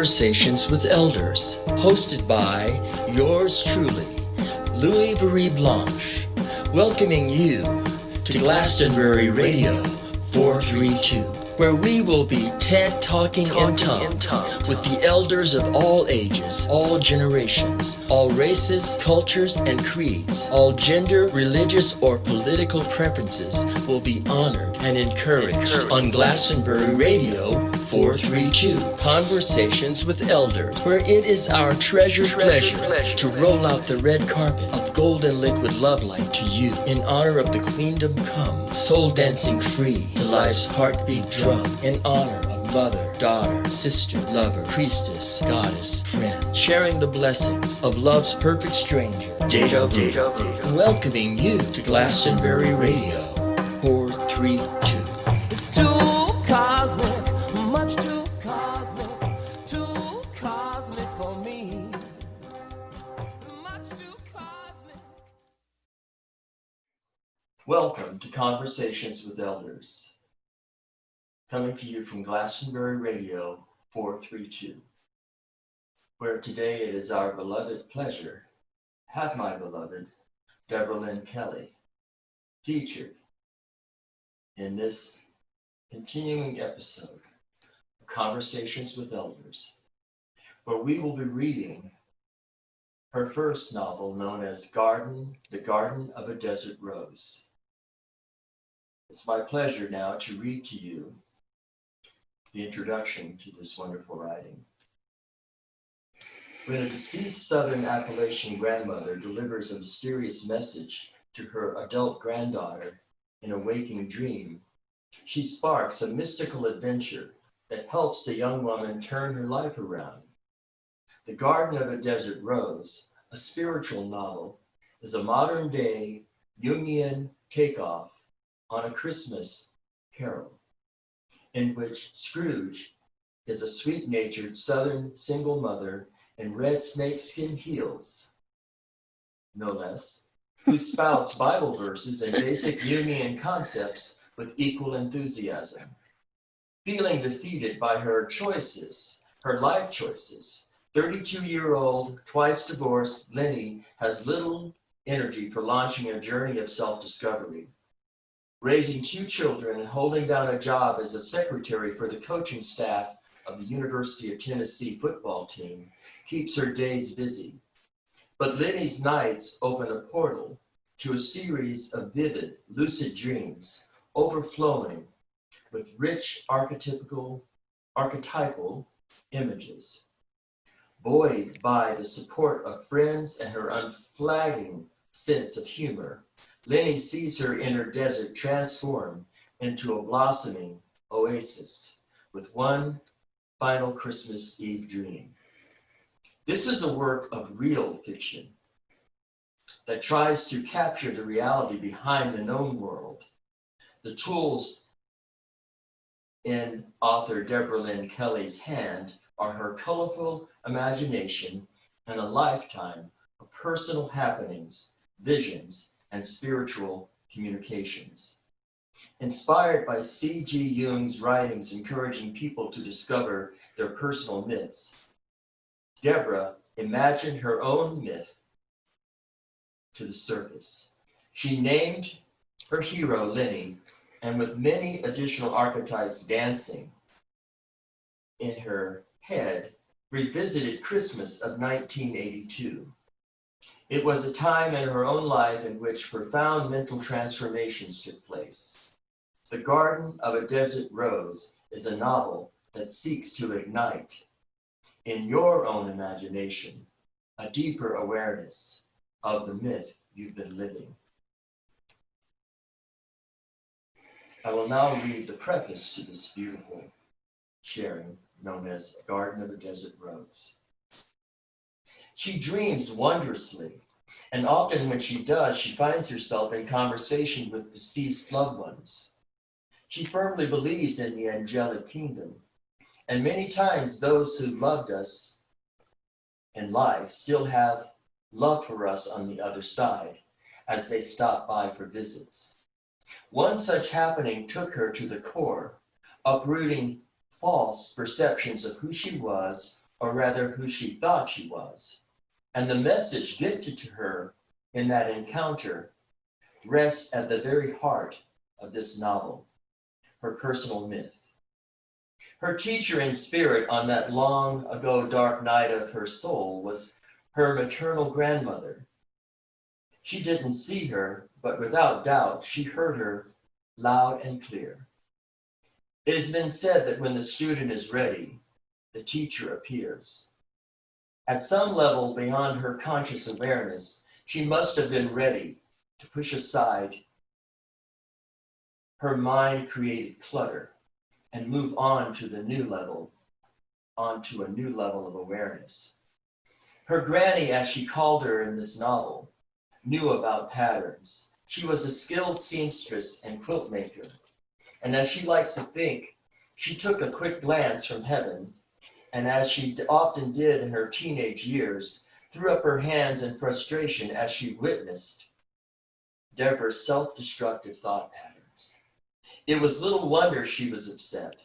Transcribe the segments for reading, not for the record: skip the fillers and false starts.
Conversations with Elders, hosted by yours truly, Louis Marie Blanche, welcoming you to Glastonbury Radio 432, where we will be TED Talking in tongues with the elders of all ages, all generations, all races, cultures, and creeds. All gender, religious, or political preferences will be honored and encouraged on Glastonbury Radio 432, Conversations with Elders, where it is our treasured pleasure to roll out the red carpet of golden liquid love light to you in honor of the Queendom Come, soul dancing free to life's heartbeat drum, in honor of mother, daughter, sister, lover, priestess, goddess, friend, sharing the blessings of love's perfect stranger, Deja Vu, welcoming you to Glastonbury Radio 432. It's too cosmic, much too cosmic for me. Much too cosmic. Welcome to Conversations with Elders, coming to you from Glastonbury Radio 432, where today it is our beloved pleasure to have my beloved Deborah L. Kelley featured in this continuing episode of Conversations with Elders, where we will be reading her first novel known as The Garden of a Desert Rose. It's my pleasure now to read to you the introduction to this wonderful writing. When a deceased Southern Appalachian grandmother delivers a mysterious message to her adult granddaughter in a waking dream, she sparks a mystical adventure that helps the young woman turn her life around. The Garden of a Desert Rose, a spiritual novel, is a modern-day Jungian takeoff on A Christmas Carol, in which Scrooge is a sweet-natured Southern single mother in red snakeskin heels, no less, who spouts Bible verses and basic Jungian concepts with equal enthusiasm. Feeling defeated by her choices, her life choices, 32-year-old, twice divorced Lenny has little energy for launching a journey of self-discovery. Raising 2 children and holding down a job as a secretary for the coaching staff of the University of Tennessee football team keeps her days busy. But Lenny's nights open a portal to a series of vivid, lucid dreams, overflowing with rich archetypal images. Buoyed by the support of friends and her unflagging sense of humor, Lenny sees her inner desert transform into a blossoming oasis with one final Christmas Eve dream. This is a work of real fiction that tries to capture the reality behind the known world. The tools in author Deborah L. Kelley's hand are her colorful imagination and a lifetime of personal happenings, visions, and spiritual communications. Inspired by C.G. Jung's writings encouraging people to discover their personal myths, Deborah imagined her own myth to the surface. She named her hero Lenny, and with many additional archetypes dancing in her head, revisited Christmas of 1982. It was a time in her own life in which profound mental transformations took place. The Garden of a Desert Rose is a novel that seeks to ignite, in your own imagination, a deeper awareness of the myth you've been living. I will now read the preface to this beautiful sharing known as Garden of a Desert Rose. She dreams wondrously, and often when she does, she finds herself in conversation with deceased loved ones. She firmly believes in the angelic kingdom, and many times those who loved us in life still have love for us on the other side as they stop by for visits. One such happening took her to the core, uprooting false perceptions of who she was or rather who she thought she was. And the message gifted to her in that encounter rests at the very heart of this novel, her personal myth. Her teacher in spirit on that long ago dark night of her soul was her maternal grandmother. She didn't see her, but without doubt, she heard her loud and clear. It has been said that when the student is ready, the teacher appears. At some level beyond her conscious awareness, she must have been ready to push aside her mind-created clutter and move on to the new level, onto a new level of awareness. Her granny, as she called her in this novel, knew about patterns. She was a skilled seamstress and quilt maker. And as she likes to think, she took a quick glance from heaven, and as she often did in her teenage years, threw up her hands in frustration as she witnessed Deborah's self-destructive thought patterns. It was little wonder she was upset,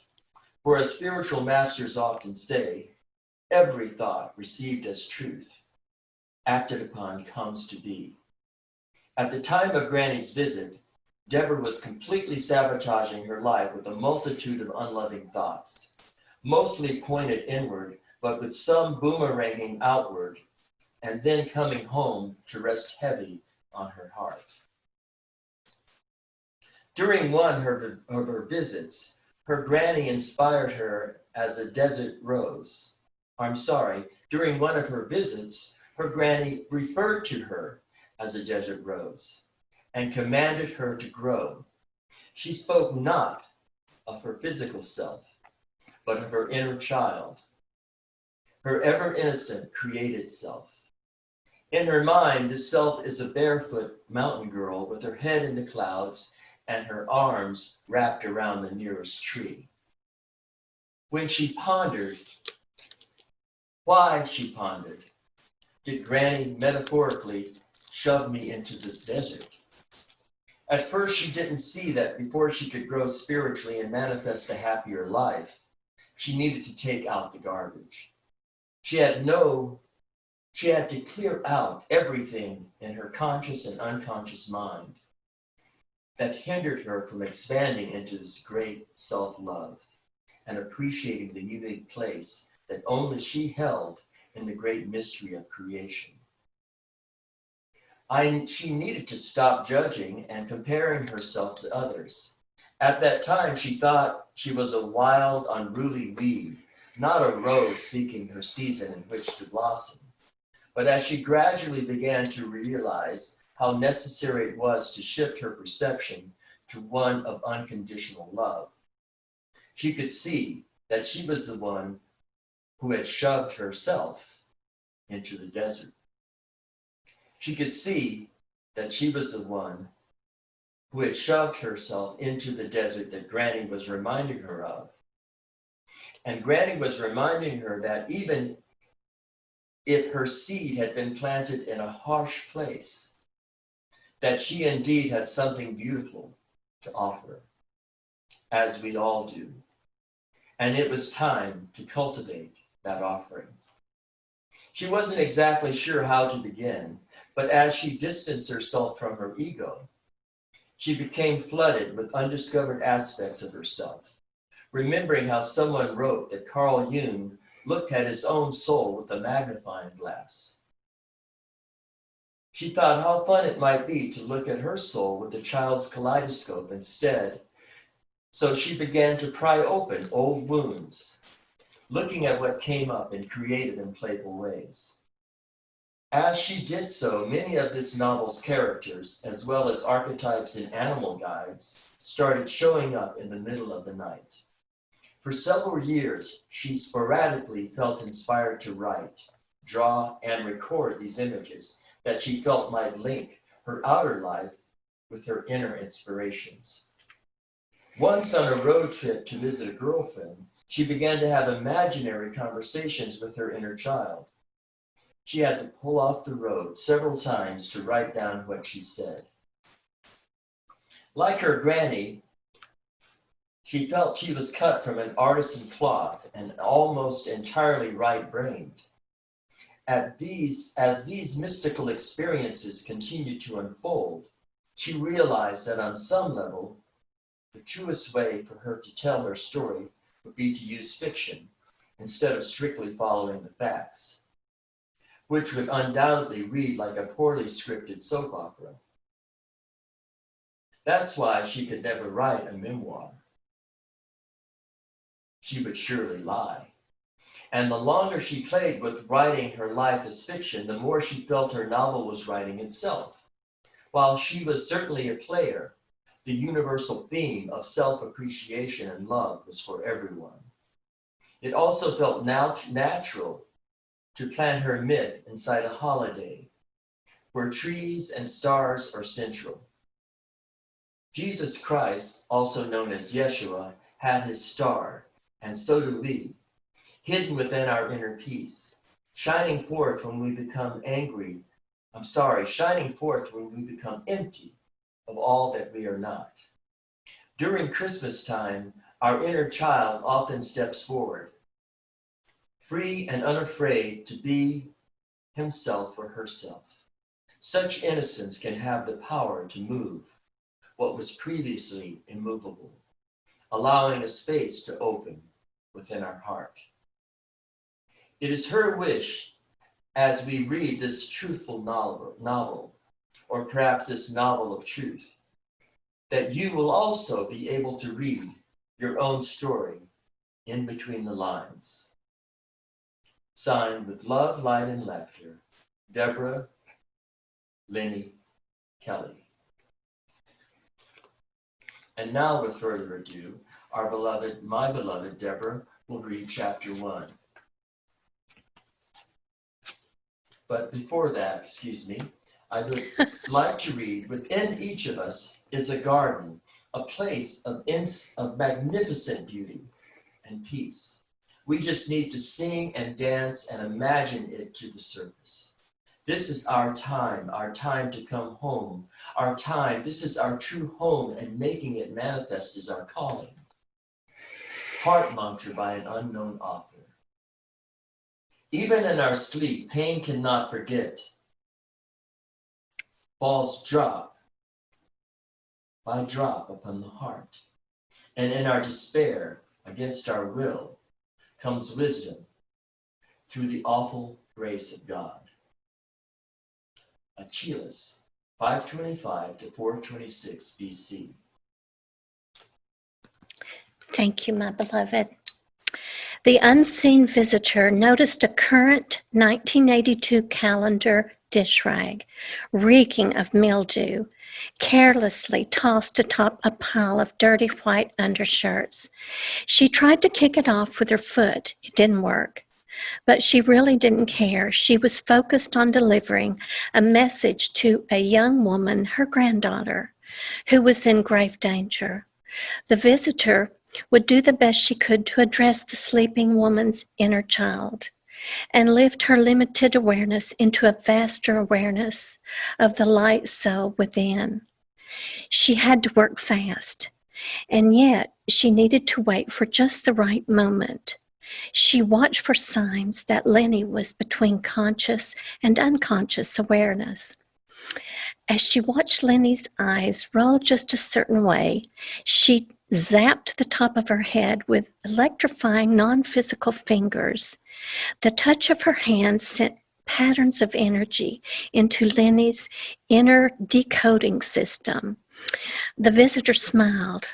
for as spiritual masters often say, every thought received as truth, acted upon, comes to be. At the time of Granny's visit, Deborah was completely sabotaging her life with a multitude of unloving thoughts, mostly pointed inward, but with some boomeranging outward, and then coming home to rest heavy on her heart. During one of her visits, her granny inspired her as a desert rose. During one of her visits, her granny referred to her as a desert rose and commanded her to grow. She spoke not of her physical self, but of her inner child, her ever innocent created self. In her mind, this self is a barefoot mountain girl with her head in the clouds and her arms wrapped around the nearest tree. When she pondered, why, she pondered, did Granny metaphorically shove me into this desert? At first, she didn't see that before she could grow spiritually and manifest a happier life, she needed to take out the garbage. She had to clear out everything in her conscious and unconscious mind that hindered her from expanding into this great self-love and appreciating the unique place that only she held in the great mystery of creation. She needed to stop judging and comparing herself to others. At that time, she thought she was a wild, unruly weed, not a rose seeking her season in which to blossom. But as she gradually began to realize how necessary it was to shift her perception to one of unconditional love, she could see that she was the one who had shoved herself into the desert. She could see that she was the one who had shoved herself into the desert that Granny was reminding her of. And Granny was reminding her that even if her seed had been planted in a harsh place, that she indeed had something beautiful to offer, as we all do. And it was time to cultivate that offering. She wasn't exactly sure how to begin, but as she distanced herself from her ego, she became flooded with undiscovered aspects of herself, remembering how someone wrote that Carl Jung looked at his own soul with a magnifying glass. She thought how fun it might be to look at her soul with a child's kaleidoscope instead. So she began to pry open old wounds, looking at what came up in creative and playful ways. As she did so, many of this novel's characters, as well as archetypes and animal guides, started showing up in the middle of the night. For several years, she sporadically felt inspired to write, draw, and record these images that she felt might link her outer life with her inner inspirations. Once on a road trip to visit a girlfriend, she began to have imaginary conversations with her inner child. She had to pull off the road several times to write down what she said. Like her granny, She felt she was cut from an artisan cloth and almost entirely right-brained. As these mystical experiences continued to unfold, she realized that on some level, the truest way for her to tell her story would be to use fiction instead of strictly following the facts, which would undoubtedly read like a poorly scripted soap opera. That's why she could never write a memoir. She would surely lie. And the longer she played with writing her life as fiction, the more she felt her novel was writing itself. While she was certainly a player, the universal theme of self-appreciation and love was for everyone. It also felt natural to plant her myth inside a holiday, where trees and stars are central. Jesus Christ, also known as Yeshua, had his star, and so do we, hidden within our inner peace, shining forth when we become shining forth when we become empty of all that we are not. During Christmas time, our inner child often steps forward, free and unafraid to be himself or herself. Such innocence can have the power to move what was previously immovable, allowing a space to open within our heart. It is her wish, as we read this truthful novel, or perhaps this novel of truth, that you will also be able to read your own story in between the lines. Signed with love, light, and laughter, Deborah, Lenny, Kelley. And now, with further ado, my beloved Deborah will read chapter 1. But before that, I would like to read, within each of us is a garden, a place of magnificent beauty and peace. We just need to sing and dance and imagine it to the surface. This is our time to come home, this is our true home, and making it manifest is our calling. Heart mantra by an unknown author. Even in our sleep, pain cannot forget. Falls drop by drop upon the heart. And in our despair, against our will, comes wisdom through the awful grace of God. Achilles, 525 to 426 BC. Thank you, my beloved. The unseen visitor noticed a current 1982 calendar dish rag, reeking of mildew, carelessly tossed atop a pile of dirty white undershirts. She tried to kick it off with her foot. It didn't work. But she really didn't care. She was focused on delivering a message to a young woman, her granddaughter, who was in grave danger. The visitor would do the best she could to address the sleeping woman's inner child and lift her limited awareness into a vaster awareness of the light soul within. She had to work fast, and yet she needed to wait for just the right moment. She watched for signs that Lenny was between conscious and unconscious awareness. As she watched Lenny's eyes roll just a certain way, she zapped the top of her head with electrifying non-physical fingers. The touch of her hand sent patterns of energy into Lenny's inner decoding system. The visitor smiled,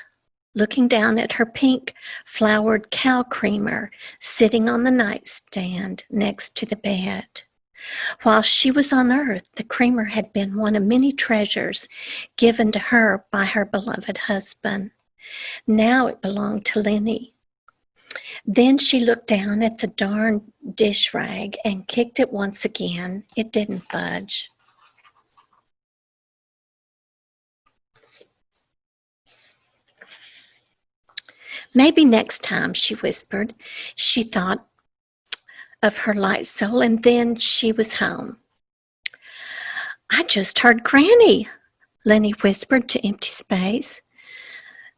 looking down at her pink flowered cow creamer sitting on the nightstand next to the bed. While she was on earth, the creamer had been one of many treasures given to her by her beloved husband. Now it belonged to Lenny. Then she looked down at the darn dish rag and kicked it once again. It didn't budge. Maybe next time, she whispered. She thought of her light soul, and then she was home. I just heard Granny, Lenny whispered to empty space.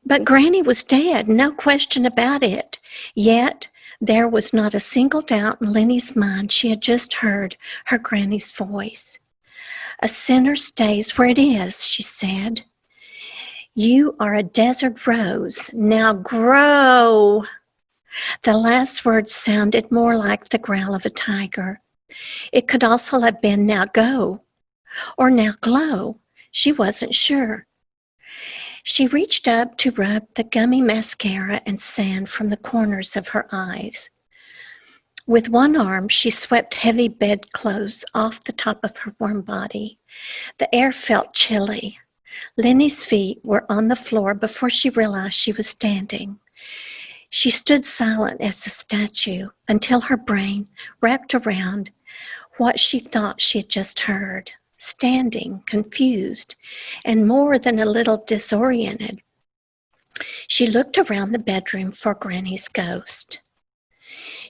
But Granny was dead, no question about it. Yet there was not a single doubt in Lenny's mind. She had just heard her Granny's voice. "A sinner stays where it is," she said. "You are a desert rose. Now grow." The last word sounded more like the growl of a tiger. It could also have been "now go" or "now glow." She wasn't sure. She reached up to rub the gummy mascara and sand from the corners of her eyes. With one arm, she swept heavy bedclothes off the top of her warm body. The air felt chilly. Lenny's feet were on the floor before she realized she was standing. She stood silent as a statue until her brain wrapped around what she thought she had just heard. Standing, confused, and more than a little disoriented, she looked around the bedroom for Granny's ghost.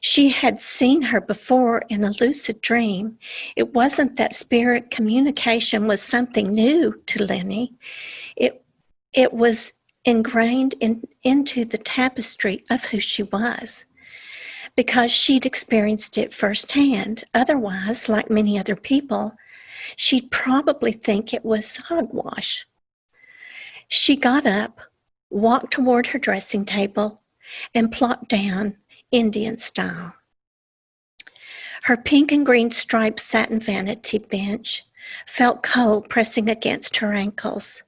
She had seen her before in a lucid dream. It wasn't that spirit communication was something new to Lenny. It was ingrained into the tapestry of who she was, because she'd experienced it firsthand. Otherwise, like many other people, she'd probably think it was hogwash. She got up, walked toward her dressing table, and plopped down Indian style. Her pink and green striped satin vanity bench felt cold pressing against her ankles.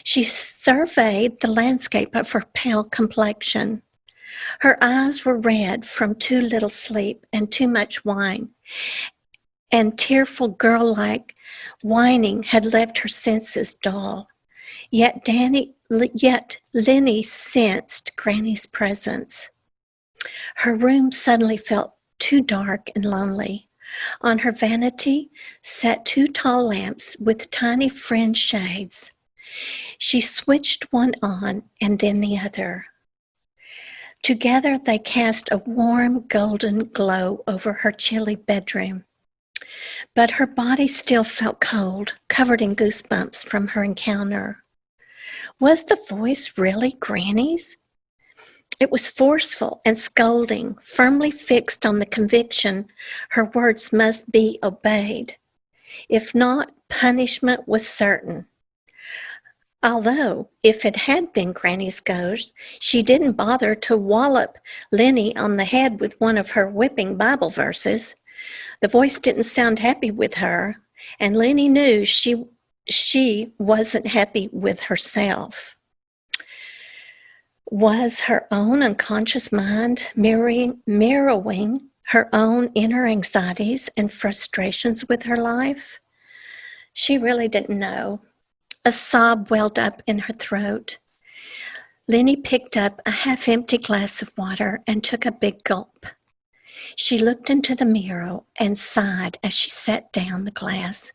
She surveyed the landscape of her pale complexion. Her eyes were red from too little sleep and too much wine, and tearful girl-like whining had left her senses dull. Yet Lenny sensed Granny's presence. Her room suddenly felt too dark and lonely. On her vanity sat two tall lamps with tiny fringed shades. She switched one on and then the other. Together they cast a warm golden glow over her chilly bedroom. But her body still felt cold, covered in goosebumps from her encounter. Was the voice really Granny's? It was forceful and scolding, firmly fixed on the conviction her words must be obeyed. If not, punishment was certain. Although, if it had been Granny's ghost, she didn't bother to wallop Lenny on the head with one of her whipping Bible verses. The voice didn't sound happy with her, and Lenny knew she wasn't happy with herself. Was her own unconscious mind mirroring her own inner anxieties and frustrations with her life? She really didn't know. A sob welled up in her throat. Lenny picked up a half-empty glass of water and took a big gulp. She looked into the mirror and sighed as she set down the glass,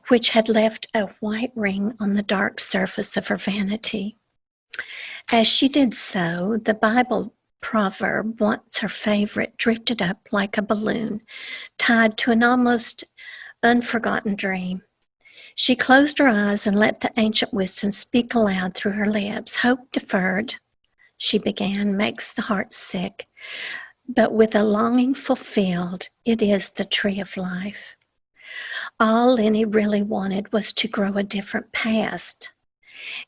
which had left a white ring on the dark surface of her vanity. As she did so, the Bible proverb, once her favorite, drifted up like a balloon, tied to an almost unforgotten dream. She closed her eyes and let the ancient wisdom speak aloud through her lips. "Hope deferred," she began, "makes the heart sick, but with a longing fulfilled, it is the tree of life." All Lenny really wanted was to grow a different past.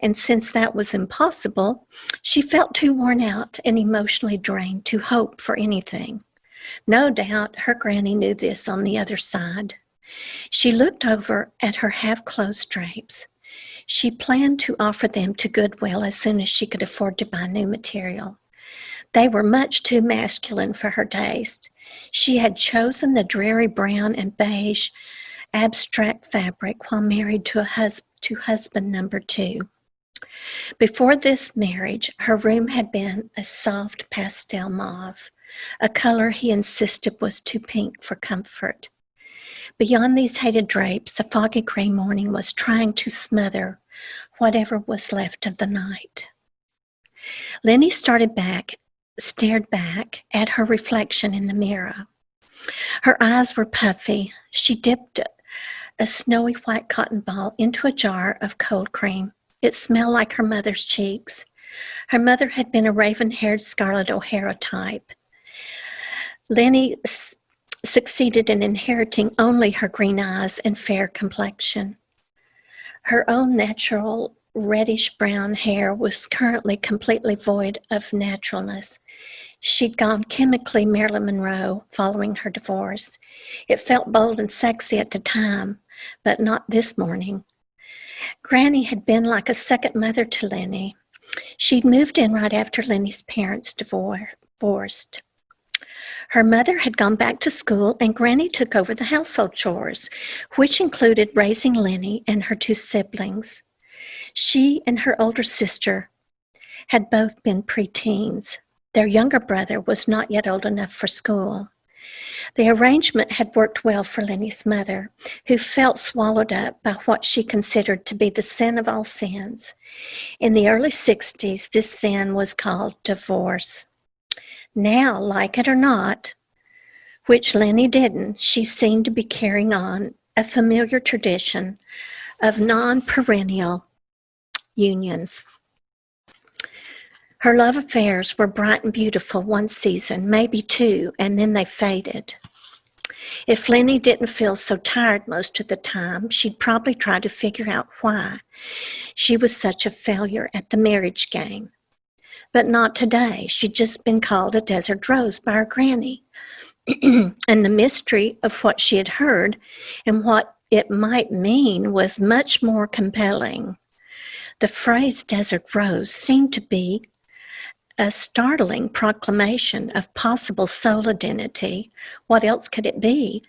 And since that was impossible, she felt too worn out and emotionally drained to hope for anything. No doubt her Granny knew this on the other side. She looked over at her half-closed drapes. She planned to offer them to Goodwill as soon as she could afford to buy new material. They were much too masculine for her taste. She had chosen the dreary brown and beige abstract fabric while married to husband number 2. Before this marriage, her room had been a soft pastel mauve, a color he insisted was too pink for comfort. Beyond these hated drapes, a foggy gray morning was trying to smother whatever was left of the night. Lenny stared back at her reflection in the mirror. Her eyes were puffy. She dipped a snowy white cotton ball into a jar of cold cream. It smelled like her mother's cheeks. Her mother had been a raven-haired Scarlett O'Hara type. Lenny succeeded in inheriting only her green eyes and fair complexion. Her own natural reddish-brown hair was currently completely void of naturalness. She'd gone chemically Marilyn Monroe following her divorce. It felt bold and sexy at the time, but not this morning. Granny had been like a second mother to Lenny. She'd moved in right after Lenny's parents divorced. Her mother had gone back to school, and Granny took over the household chores, which included raising Lenny and her two siblings. She and her older sister had both been preteens. Their younger brother was not yet old enough for school. The arrangement had worked well for Lenny's mother, who felt swallowed up by what she considered to be the sin of all sins. In the early 60s, this sin was called divorce. Now, like it or not, which Lenny didn't, she seemed to be carrying on a familiar tradition of non-perennial unions. Her love affairs were bright and beautiful one season, maybe two, and then they faded. If Lenny didn't feel so tired most of the time, she'd probably try to figure out why she was such a failure at the marriage game. But not today. She'd just been called a desert rose by her granny. And the mystery of what she had heard and what it might mean was much more compelling. The phrase desert rose seemed to be a startling proclamation of possible soul identity. What else could it be?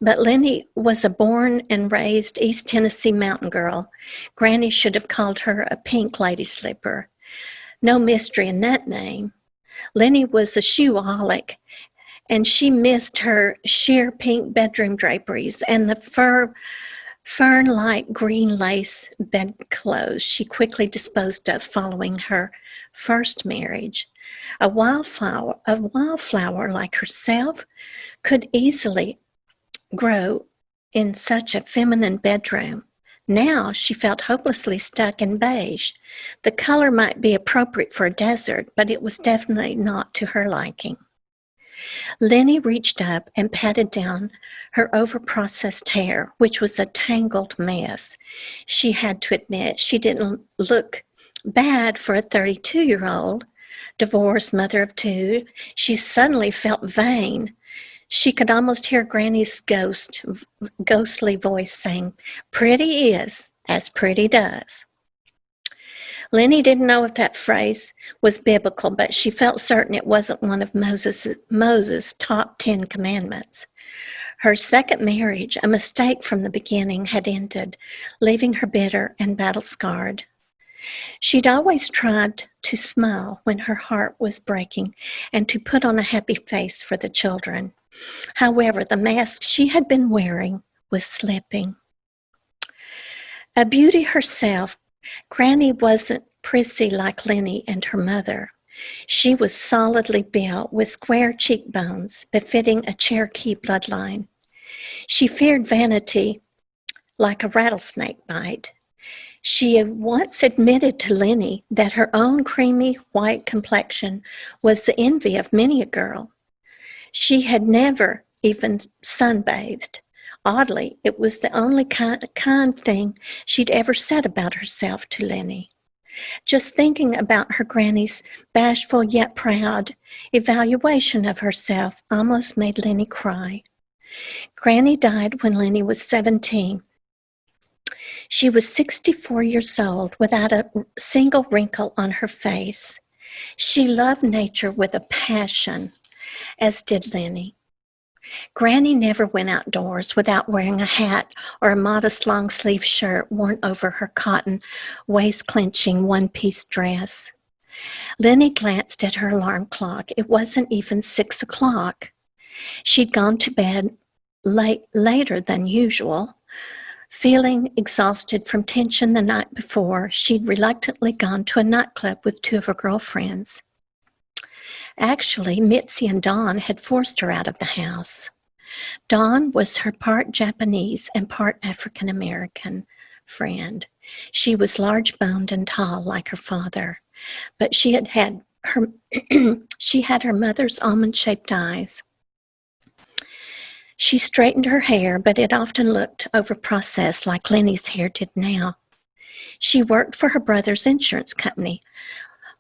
But Lenny was a born and raised East Tennessee mountain girl. Granny should have called her a pink lady slipper. No mystery in that name. Lenny was a shoeaholic, and she missed her sheer pink bedroom draperies and the fern-like green lace bedclothes she quickly disposed of following her first marriage. A wildflower like herself could easily grow in such a feminine bedroom. Now she felt hopelessly stuck in beige. The color might be appropriate for a desert, but it was definitely not to her liking. Lenny reached up and patted down her overprocessed hair, which was a tangled mess. She had to admit she didn't look bad for a 32-year-old, divorced mother of two. She suddenly felt vain. She could almost hear Granny's ghostly voice saying, "Pretty is as pretty does." Lenny didn't know if that phrase was biblical, but she felt certain it wasn't one of Moses' top 10 commandments. Her second marriage, a mistake from the beginning, had ended, leaving her bitter and battle-scarred. She'd always tried to smile when her heart was breaking and to put on a happy face for the children. However, the mask she had been wearing was slipping. A beauty herself, Granny wasn't prissy like Lenny and her mother. She was solidly built with square cheekbones befitting a Cherokee bloodline. She feared vanity like a rattlesnake bite. She had once admitted to Lenny that her own creamy white complexion was the envy of many a girl. She had never even sunbathed. Oddly, it was the only kind thing she'd ever said about herself to Lenny. Just thinking about her granny's bashful yet proud evaluation of herself almost made Lenny cry. Granny died when Lenny was 17. She was 64 years old without a single wrinkle on her face. She loved nature with a passion, as did Lenny. Granny never went outdoors without wearing a hat or a modest long-sleeve shirt worn over her cotton, waist-clenching one-piece dress. Lenny glanced at her alarm clock. It wasn't even 6 o'clock. She'd gone to bed later than usual. Feeling exhausted from tension the night before, she'd reluctantly gone to a nightclub with two of her girlfriends. Actually, Mitzi and Dawn had forced her out of the house. Dawn was her part Japanese and part African-American friend. She was large-boned and tall like her father. but she had her she had her mother's almond-shaped eyes. She straightened her hair, but it often looked over-processed like Lenny's hair did now. She worked for her brother's insurance company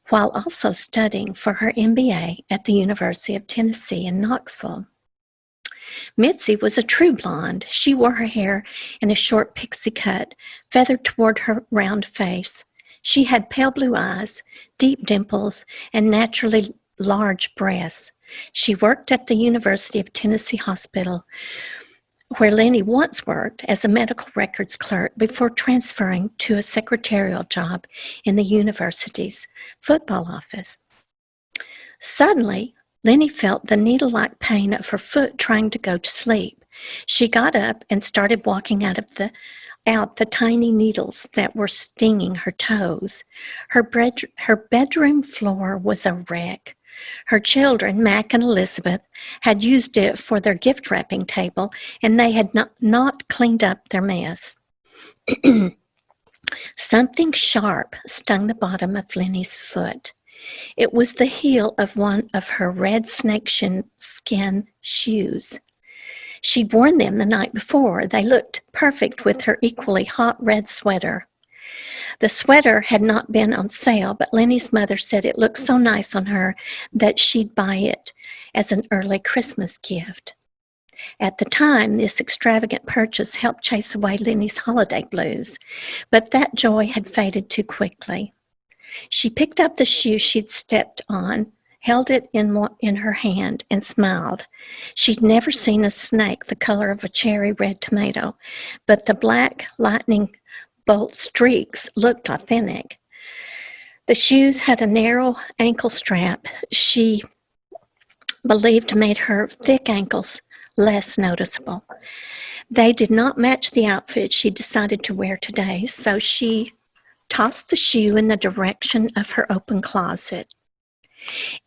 while also studying for her MBA at the University of Tennessee in Knoxville. Mitzi was a true blonde. She wore her hair in a short pixie cut, feathered toward her round face. She had pale blue eyes, deep dimples, and naturally large breasts. She worked at the University of Tennessee Hospital, where Lenny once worked as a medical records clerk before transferring to a secretarial job in the university's football office. Suddenly, Lenny felt the needle-like pain of her foot trying to go to sleep. She got up and started walking out the tiny needles that were stinging her toes. Her bedroom floor was a wreck. Her children, Mac and Elizabeth, had used it for their gift wrapping table, and they had not cleaned up their mess. Something sharp stung the bottom of Lenny's foot. It was the heel of one of her red snakeskin shoes. She'd worn them the night before. They looked perfect with her equally hot red sweater. The sweater had not been on sale, but Lenny's mother said it looked so nice on her that she'd buy it as an early Christmas gift. At the time, this extravagant purchase helped chase away Lenny's holiday blues, but that joy had faded too quickly. She picked up the shoe she'd stepped on, held it in her hand, and smiled. She'd never seen a snake the color of a cherry red tomato, but the black lightning bolt streaks looked authentic. The shoes had a narrow ankle strap she believed made her thick ankles less noticeable. They did not match the outfit she decided to wear today, so she tossed the shoe in the direction of her open closet.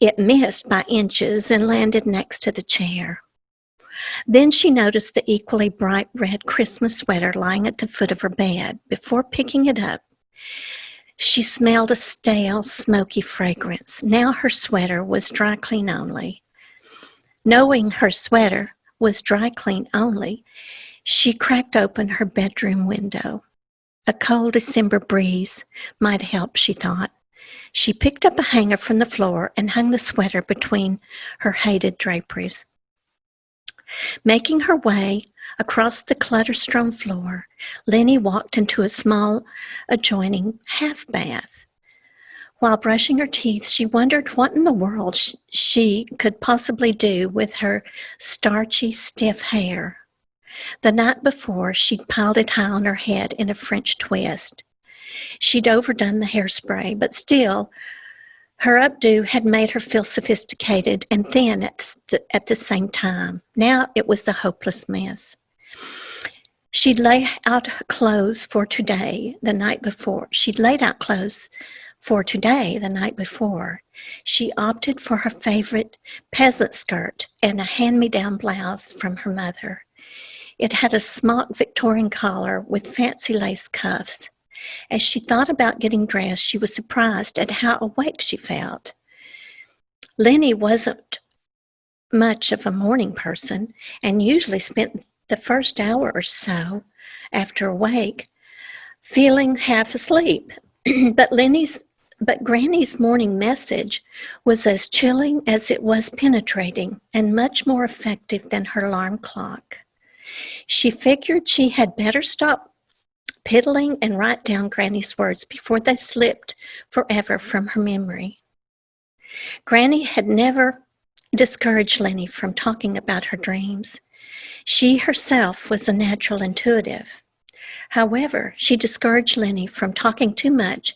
It missed by inches and landed next to the chair. Then she noticed the equally bright red Christmas sweater lying at the foot of her bed. Before picking it up, she smelled a stale, smoky fragrance. Now her sweater was dry clean only. Knowing her sweater was dry clean only, she cracked open her bedroom window. A cold December breeze might help, she thought. She picked up a hanger from the floor and hung the sweater between her hated draperies. Making her way across the clutter-strewn floor, Lenny walked into a small adjoining half bath. While brushing her teeth, she wondered what in the world she could possibly do with her starchy, stiff hair. The night before, she'd piled it high on her head in a French twist. She'd overdone the hairspray, but still, her updo had made her feel sophisticated and thin at the same time. Now it was a hopeless mess. She'd laid out clothes for today the night before. She opted for her favorite peasant skirt and a hand-me-down blouse from her mother. It had a smock Victorian collar with fancy lace cuffs. As she thought about getting dressed, she was surprised at how awake she felt. Lenny wasn't much of a morning person and usually spent the first hour or so after awake feeling half asleep. But Granny's morning message was as chilling as it was penetrating and much more effective than her alarm clock. She figured she had better stop piddling and write down Granny's words before they slipped forever from her memory. Granny had never discouraged Lenny from talking about her dreams. She herself was a natural intuitive. However, she discouraged Lenny from talking too much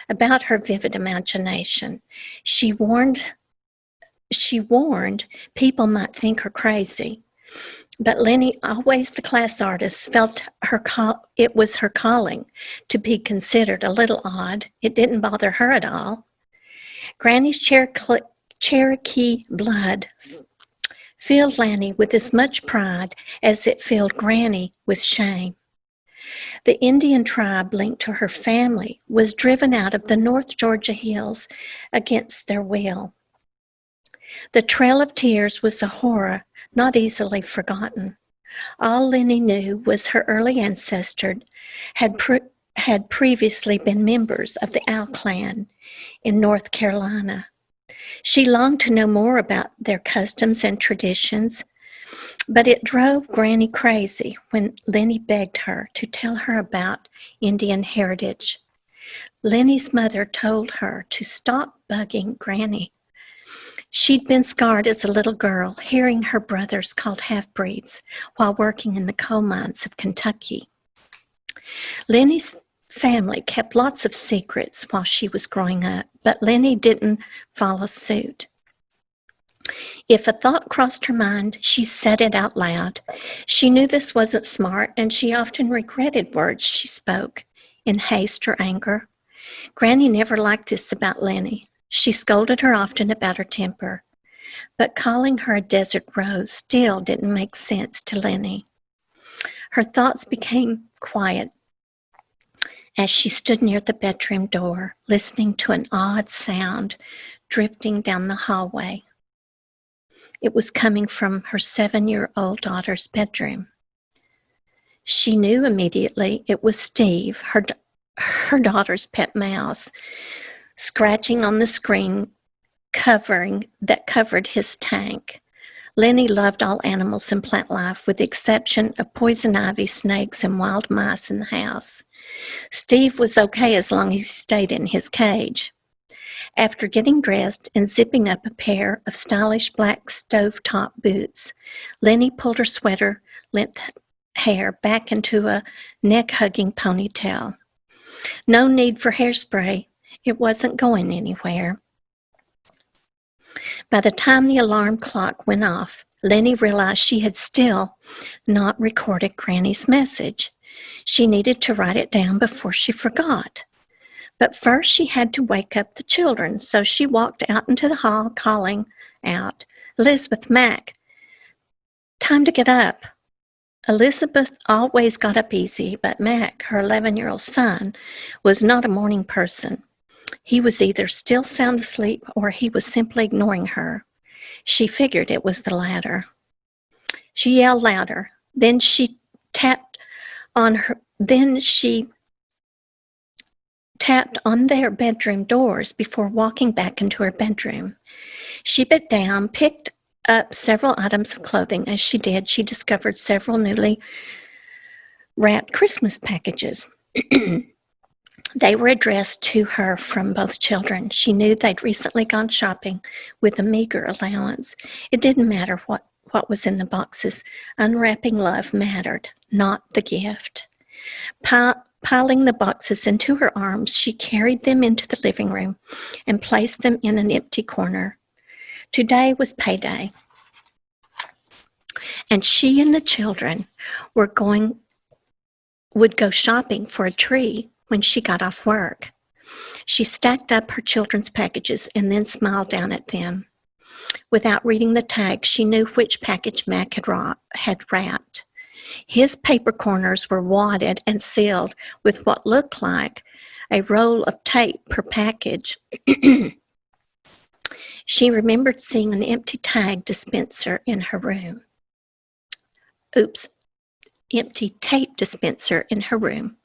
about her vivid imagination. She warned people might think her crazy. But Lenny, always the class artist, felt it was her calling to be considered a little odd. It didn't bother her at all. Granny's Cherokee blood filled Lenny with as much pride as it filled Granny with shame. The Indian tribe linked to her family was driven out of the North Georgia hills against their will. The Trail of Tears was a horror not easily forgotten. All Lenny knew was her early ancestors had previously been members of the Owl clan in North Carolina. She longed to know more about their customs and traditions, but it drove Granny crazy when Lenny begged her to tell her about Indian heritage. Lenny's mother told her to stop bugging Granny. She'd been scarred as a little girl, hearing her brothers called half-breeds while working in the coal mines of Kentucky. Lenny's family kept lots of secrets while she was growing up, but Lenny didn't follow suit. If a thought crossed her mind, she said it out loud. She knew this wasn't smart, and she often regretted words she spoke in haste or anger. Granny never liked this about Lenny. She scolded her often about her temper, but calling her a desert rose still didn't make sense to Lenny. Her thoughts became quiet as she stood near the bedroom door, listening to an odd sound drifting down the hallway. It was coming from her 7-year-old daughter's bedroom. She knew immediately it was Steve, her daughter's pet mouse, scratching on the screen that covered his tank. Lenny loved all animals and plant life, with the exception of poison ivy, snakes, and wild mice in the house. Steve was okay as long as he stayed in his cage. After getting dressed and zipping up a pair of stylish black stovetop boots, Lenny pulled her sweater-length hair back into a neck-hugging ponytail. No need for hairspray. It wasn't going anywhere. By the time the alarm clock went off, Lenny realized she had still not recorded Granny's message. She needed to write it down before she forgot. But first she had to wake up the children, so she walked out into the hall calling out, "Elizabeth, Mac, time to get up." Elizabeth always got up easy, but Mac, her 11-year-old son, was not a morning person. He was either still sound asleep or he was simply ignoring her. She figured it was the latter. She yelled louder. Then she tapped on their bedroom doors before walking back into her bedroom. She bent down, picked up several items of clothing. As she did, she discovered several newly wrapped Christmas packages. They were addressed to her from both children. She knew they'd recently gone shopping with a meager allowance. It didn't matter what was in the boxes. Unwrapping love mattered, not the gift. Piling the boxes into her arms, she carried them into the living room and placed them in an empty corner. Today was payday, and she and the children would go shopping for a tree when she got off work. She stacked up her children's packages and then smiled down at them. Without reading the tag, she knew which package Mac had wrapped. His paper corners were wadded and sealed with what looked like a roll of tape per package. She remembered seeing an empty tag dispenser in her room. Empty tape dispenser in her room.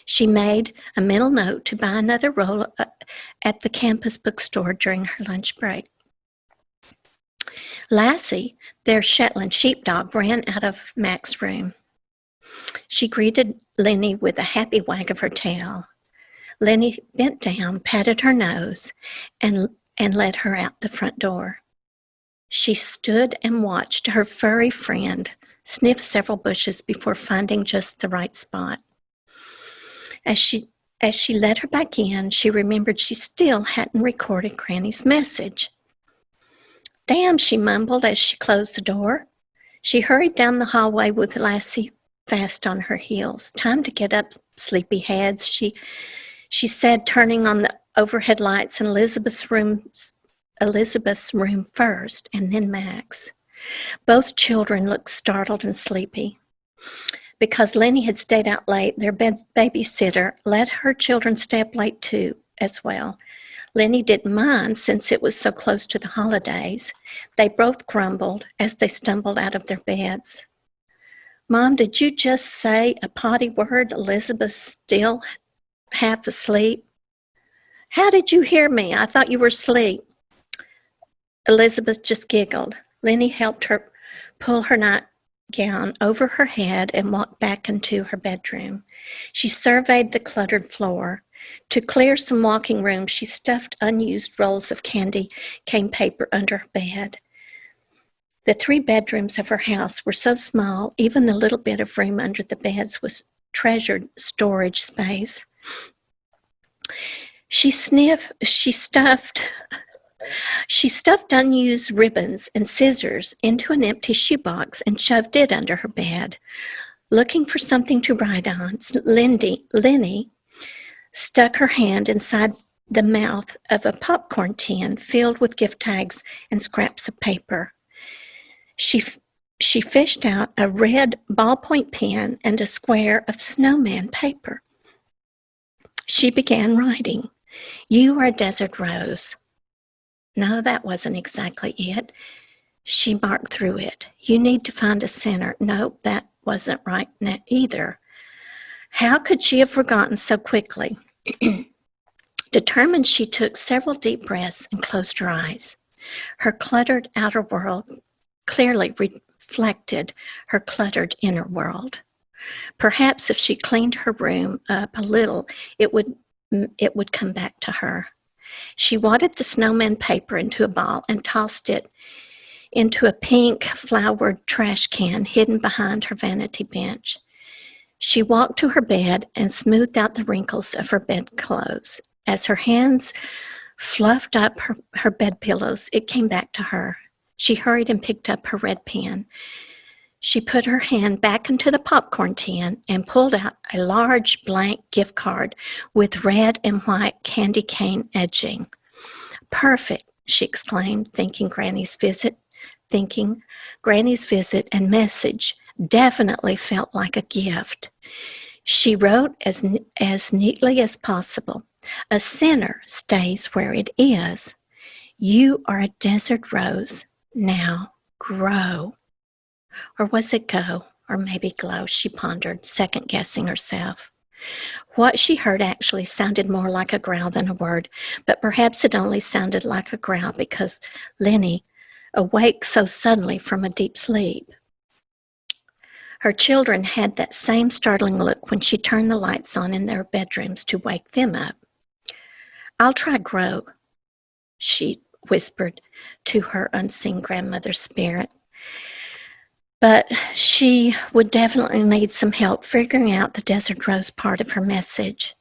She made a mental note to buy another roll at the campus bookstore during her lunch break. Lassie, their Shetland sheepdog, ran out of Mac's room. She greeted Lenny with a happy wag of her tail. Lenny bent down, patted her nose, and led her out the front door. She stood and watched her furry friend sniff several bushes before finding just the right spot. As she led her back in, she remembered she still hadn't recorded Granny's message. "Damn," she mumbled as she closed the door. She hurried down the hallway with Lassie fast on her heels. "Time to get up, sleepyheads," she said, turning on the overhead lights in Elizabeth's room first, and then Mac's. Both children looked startled and sleepy. Because Lenny had stayed out late, their babysitter let her children stay up late too, as well. Lenny didn't mind since it was so close to the holidays. They both grumbled as they stumbled out of their beds. "Mom, did you just say a potty word? Elizabeth's still half asleep." "How did you hear me? I thought you were asleep." Elizabeth just giggled. Lenny helped her pull her nightgown over her head and walked back into her bedroom. She surveyed the cluttered floor. To clear some walking room, she stuffed unused rolls of candy cane paper under her bed. The 3 bedrooms of her house were so small, even the little bit of room under the beds was treasured storage space. She stuffed unused ribbons and scissors into an empty shoebox and shoved it under her bed. Looking for something to write on, Lenny stuck her hand inside the mouth of a popcorn tin filled with gift tags and scraps of paper. She fished out a red ballpoint pen and a square of snowman paper. She began writing, "You are a desert rose." No, that wasn't exactly it. She marked through it. "You need to find a center." Nope, that wasn't right either. How could she have forgotten so quickly? Determined, she took several deep breaths and closed her eyes. Her cluttered outer world clearly reflected her cluttered inner world. Perhaps if she cleaned her room up a little, it would come back to her. She wadded the snowman paper into a ball and tossed it into a pink flowered trash can hidden behind her vanity bench. She walked to her bed and smoothed out the wrinkles of her bedclothes. As her hands fluffed up her bed pillows, it came back to her. She hurried and picked up her red pen. She put her hand back into the popcorn tin and pulled out a large blank gift card with red and white candy cane edging. "Perfect," she exclaimed, thinking Granny's visit and message definitely felt like a gift. She wrote as neatly as possible, "A sinner stays where it is. You are a desert rose. Now grow." Or was it go? Or maybe glow, she pondered, second-guessing herself. What she heard actually sounded more like a growl than a word, but perhaps it only sounded like a growl because Lenny awake so suddenly from a deep sleep. Her children had that same startling look when she turned the lights on in their bedrooms to wake them up. "I'll try grow," she whispered to her unseen grandmother's spirit. But she would definitely need some help figuring out the desert rose part of her message.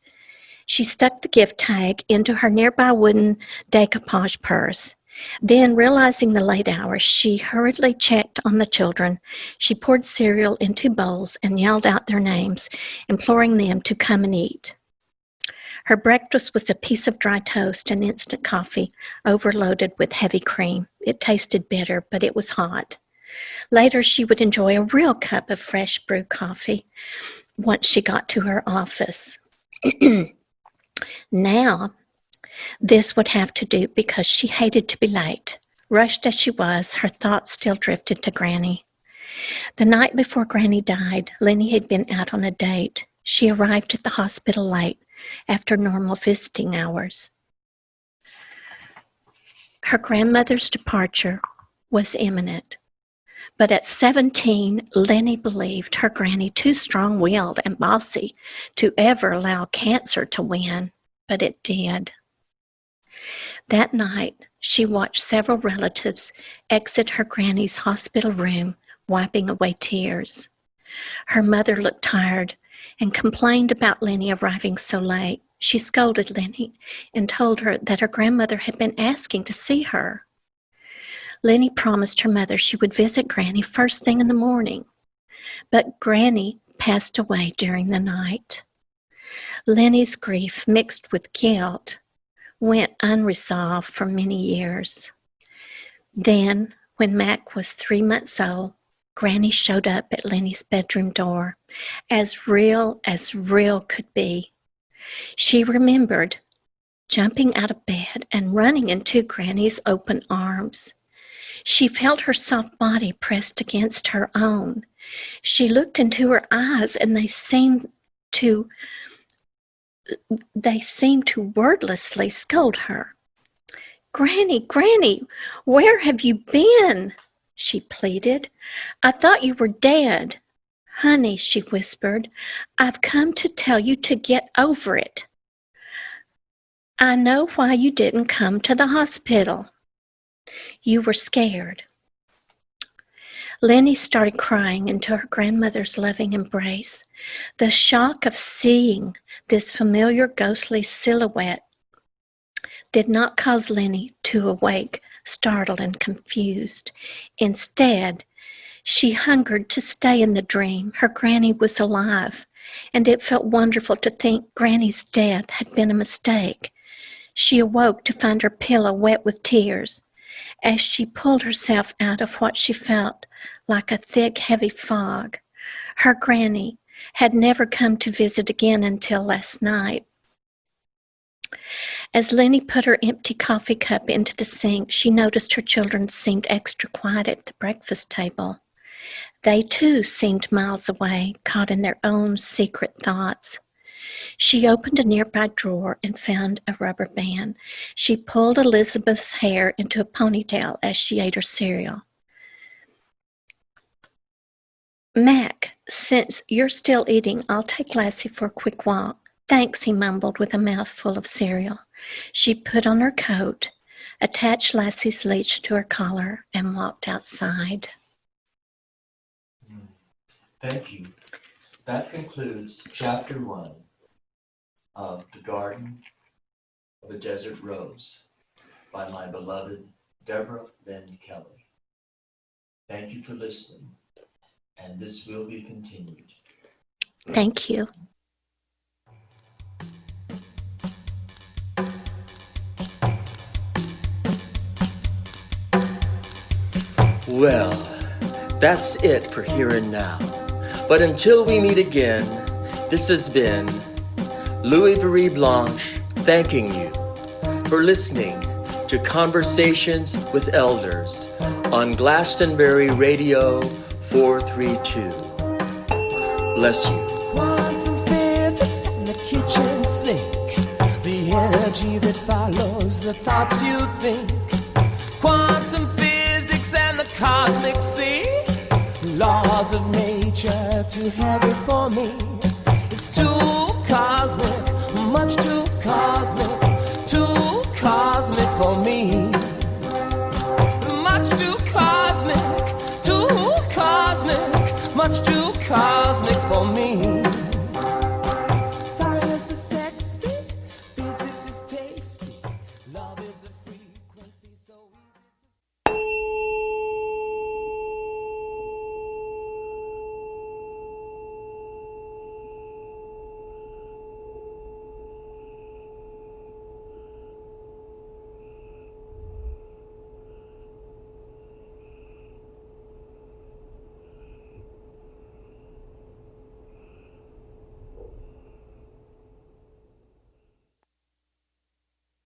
She stuck the gift tag into her nearby wooden decoupage purse. Then, realizing the late hour, she hurriedly checked on the children. She poured cereal into bowls and yelled out their names, imploring them to come and eat. Her breakfast was a piece of dry toast and instant coffee overloaded with heavy cream. It tasted bitter, but it was hot. Later, she would enjoy a real cup of fresh brewed coffee once she got to her office. Now, this would have to do because she hated to be late. Rushed as she was, her thoughts still drifted to Granny. The night before Granny died, Lenny had been out on a date. She arrived at the hospital late, after normal visiting hours. Her grandmother's departure was imminent. But at 17, Lenny believed her granny too strong-willed and bossy to ever allow cancer to win, but it did. That night, she watched several relatives exit her granny's hospital room, wiping away tears. Her mother looked tired and complained about Lenny arriving so late. She scolded Lenny and told her that her grandmother had been asking to see her. Lenny promised her mother she would visit Granny first thing in the morning, but Granny passed away during the night. Lenny's grief, mixed with guilt, went unresolved for many years. Then, when Mac was 3 months old, Granny showed up at Lenny's bedroom door, as real could be. She remembered jumping out of bed and running into Granny's open arms. She felt her soft body pressed against her own. She looked into her eyes, and they seemed to wordlessly scold her. Granny, Granny, where have you been? She pleaded. I thought you were dead. Honey, she whispered, I've come to tell you to get over it. I know why you didn't come to the hospital. You were scared. Lenny started crying into her grandmother's loving embrace. The shock of seeing this familiar ghostly silhouette did not cause Lenny to awake, startled and confused. Instead, she hungered to stay in the dream. Her granny was alive, and it felt wonderful to think Granny's death had been a mistake. She awoke to find her pillow wet with tears. As she pulled herself out of what she felt like a thick, heavy fog, her granny had never come to visit again until last night. As Lenny put her empty coffee cup into the sink, she noticed her children seemed extra quiet at the breakfast table. They too seemed miles away, caught in their own secret thoughts. She opened a nearby drawer and found a rubber band. She pulled Elizabeth's hair into a ponytail as she ate her cereal. Mac, since you're still eating, I'll take Lassie for a quick walk. Thanks, he mumbled with a mouthful of cereal. She put on her coat, attached Lassie's leash to her collar, and walked outside. Thank you. That concludes Chapter 1 of The Garden of a Desert Rose by my beloved Deborah L. Kelley. Thank you for listening, and this will be continued. Thank you. Well, that's it for here and now. But until we meet again, this has been Louis Marie Blanche thanking you for listening to Conversations with Elders on Glastonbury Radio 432. Bless you. Quantum physics in the kitchen sink, the energy that follows the thoughts you think. Quantum physics and the cosmic sea, laws of nature too heavy for me. It's too cosmic, much too cosmic for me. Much too cosmic, much too